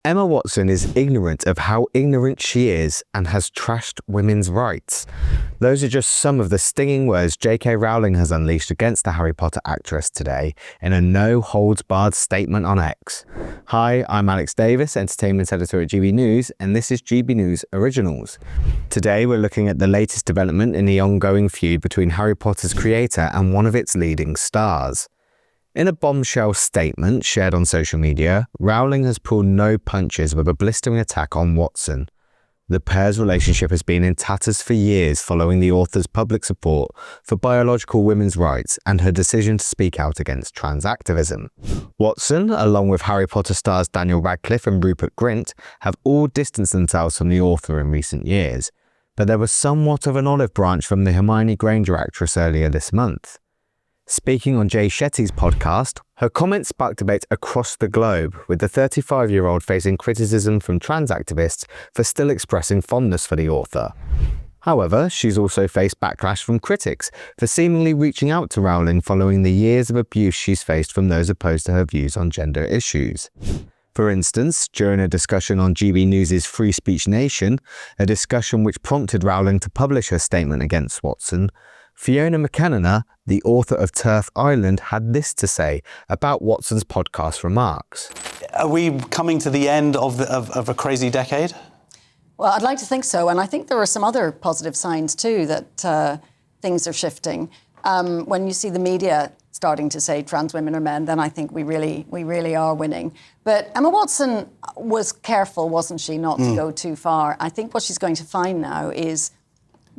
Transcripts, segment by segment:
Emma Watson is ignorant of how ignorant she is and has trashed women's rights. Those are just some of the stinging words JK Rowling has unleashed against the Harry Potter actress today in a no-holds-barred statement on X. Hi, I'm Alex Davies, entertainment editor at GB News, and this is GB News Originals. Today we're looking at the latest development in the ongoing feud between Harry Potter's creator and one of its leading stars. In a bombshell statement shared on social media, Rowling has pulled no punches with a blistering attack on Watson. The pair's relationship has been in tatters for years following the author's public support for biological women's rights and her decision to speak out against trans activism. Watson, along with Harry Potter stars Daniel Radcliffe and Rupert Grint, have all distanced themselves from the author in recent years, but there was somewhat of an olive branch from the Hermione Granger actress earlier this month. Speaking on Jay Shetty's podcast, her comments sparked debate across the globe, with the 35-year-old facing criticism from trans activists for still expressing fondness for the author. However, she's also faced backlash from critics for seemingly reaching out to Rowling following the years of abuse she's faced from those opposed to her views on gender issues. For instance, during a discussion on GB News' Free Speech Nation, a discussion which prompted Rowling to publish her statement against Watson, Fiona McKenna, the author of Turf Island, had this to say about Watson's podcast remarks. Are we coming to the end of a crazy decade? Well, I'd like to think so, and I think there are some other positive signs too that things are shifting. When you see the media starting to say trans women are men, then I think we really are winning. But Emma Watson was careful, wasn't she, not to go too far. I think what she's going to find now is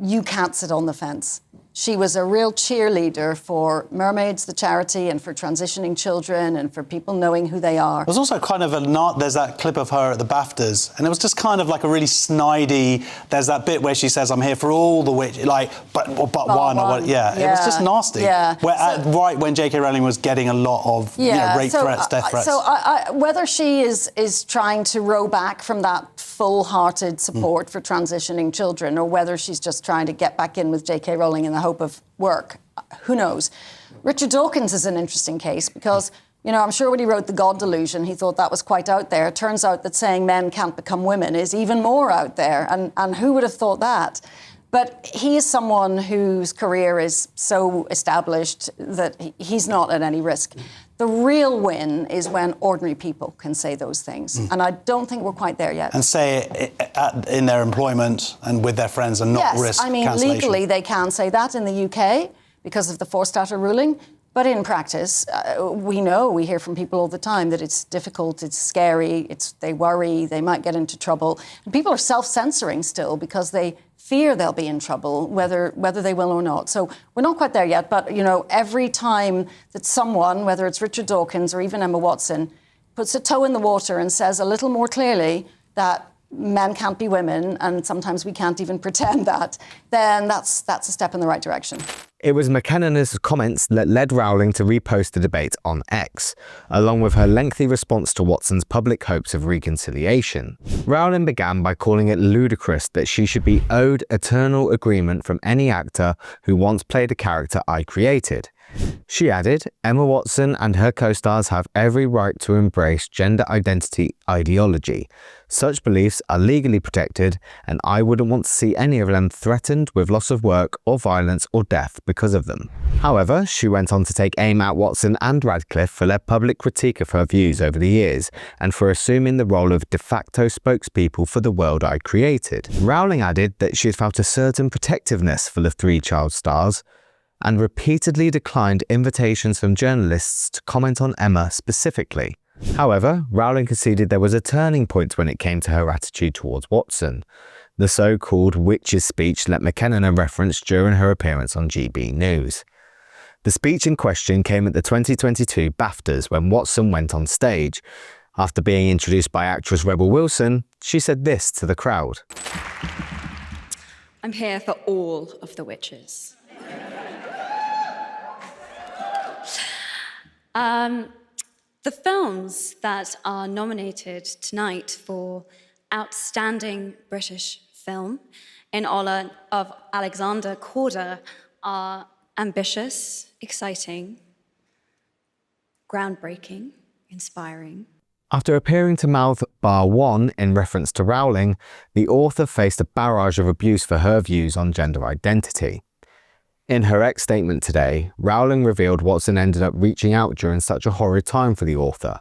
you can't sit on the fence. She was a real cheerleader for Mermaids, the charity, and for transitioning children and for people knowing who they are. There's also kind of there's that clip of her at the BAFTAs, and it was just kind of like a really snidey, there's that bit where she says, I'm here for all the witches, like, but one. Or what, yeah, it was just nasty. Yeah. Right when JK Rowling was getting a lot of rape threats, death threats. So whether she is trying to row back from that full-hearted support for transitioning children, or whether she's just trying to get back in with JK Rowling in the hope of work, who knows? Richard Dawkins is an interesting case because, I'm sure when he wrote The God Delusion, he thought that was quite out there. It turns out that saying men can't become women is even more out there, and who would have thought that? But he is someone whose career is so established that he's not at any risk. The real win is when ordinary people can say those things. And I don't think we're quite there yet. And say it in their employment and with their friends and not risk cancellation. Legally they can say that in the UK because of the Forstater ruling. But in practice, we hear from people all the time that it's difficult, it's scary, they worry, they might get into trouble. And people are self-censoring still because they fear they'll be in trouble, whether they will or not. So we're not quite there yet, but, every time that someone, whether it's Richard Dawkins or even Emma Watson, puts a toe in the water and says a little more clearly that men can't be women and sometimes we can't even pretend that, then that's a step in the right direction. It was McKenna's comments that led Rowling to repost the debate on X, along with her lengthy response to Watson's public hopes of reconciliation. Rowling began by calling it ludicrous that she should be owed eternal agreement from any actor who once played a character I created. She added, Emma Watson and her co-stars have every right to embrace gender identity ideology. Such beliefs are legally protected, and I wouldn't want to see any of them threatened with loss of work or violence or death because of them. However, she went on to take aim at Watson and Radcliffe for their public critique of her views over the years, and for assuming the role of de facto spokespeople for the world I created. Rowling added that she had felt a certain protectiveness for the three child stars, and repeatedly declined invitations from journalists to comment on Emma specifically. However, Rowling conceded there was a turning point when it came to her attitude towards Watson, the so-called witch's speech that McKenna referenced during her appearance on GB News. The speech in question came at the 2022 BAFTAs when Watson went on stage. After being introduced by actress Rebel Wilson, she said this to the crowd. I'm here for all of the witches. The films that are nominated tonight for Outstanding British Film in honour of Alexander Korda are ambitious, exciting, groundbreaking, inspiring. After appearing to mouth bar one in reference to Rowling, the author faced a barrage of abuse for her views on gender identity. In her X statement today, Rowling revealed Watson ended up reaching out during such a horrid time for the author,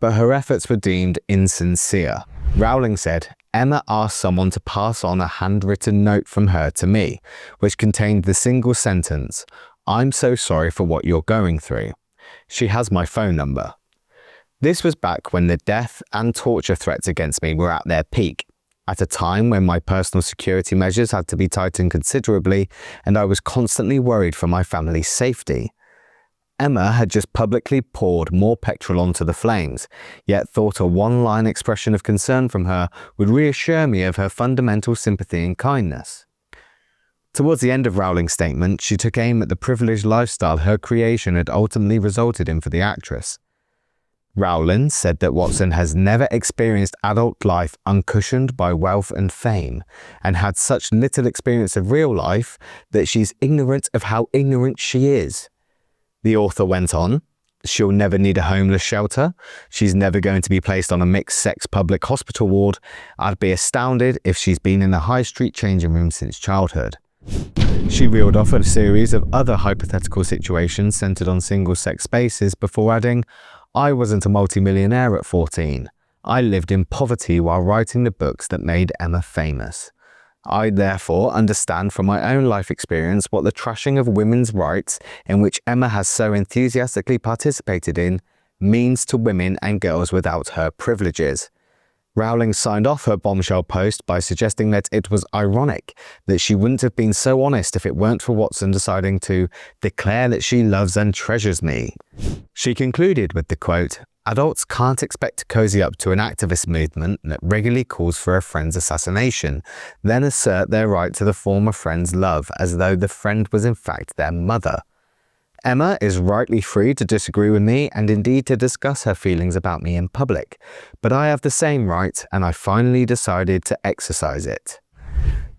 but her efforts were deemed insincere. Rowling said, "Emma asked someone to pass on a handwritten note from her to me, which contained the single sentence, 'I'm so sorry for what you're going through.' She has my phone number." This was back when the death and torture threats against me were at their peak, at a time when my personal security measures had to be tightened considerably and I was constantly worried for my family's safety. Emma had just publicly poured more petrol onto the flames, yet thought a one-line expression of concern from her would reassure me of her fundamental sympathy and kindness. Towards the end of Rowling's statement, she took aim at the privileged lifestyle her creation had ultimately resulted in for the actress. Rowling said that Watson has never experienced adult life uncushioned by wealth and fame, and had such little experience of real life that she's ignorant of how ignorant she is. The author went on, "She'll never need a homeless shelter. She's never going to be placed on a mixed-sex public hospital ward. I'd be astounded if she's been in a high street changing room since childhood." She reeled off a series of other hypothetical situations centered on single-sex spaces before adding, "I wasn't a multimillionaire at 14. I lived in poverty while writing the books that made Emma famous. I therefore understand from my own life experience what the trashing of women's rights, in which Emma has so enthusiastically participated in, means to women and girls without her privileges." Rowling signed off her bombshell post by suggesting that it was ironic that she wouldn't have been so honest if it weren't for Watson deciding to declare that she loves and treasures me. She concluded with the quote, "Adults can't expect to cozy up to an activist movement that regularly calls for a friend's assassination, then assert their right to the former friend's love as though the friend was in fact their mother. Emma is rightly free to disagree with me and indeed to discuss her feelings about me in public, but I have the same right and I finally decided to exercise it."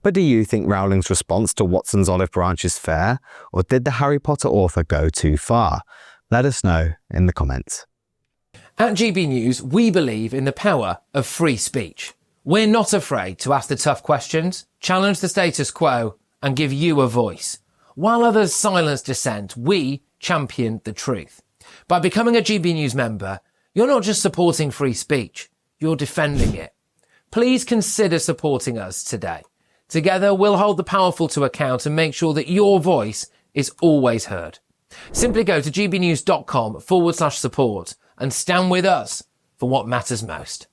But do you think Rowling's response to Watson's olive branch is fair, or did the Harry Potter author go too far? Let us know in the comments. At GB News, we believe in the power of free speech. We're not afraid to ask the tough questions, challenge the status quo, and give you a voice. While others silence dissent, we champion the truth. By becoming a GB News member, you're not just supporting free speech, you're defending it. Please consider supporting us today. Together, we'll hold the powerful to account and make sure that your voice is always heard. Simply go to gbnews.com/support and stand with us for what matters most.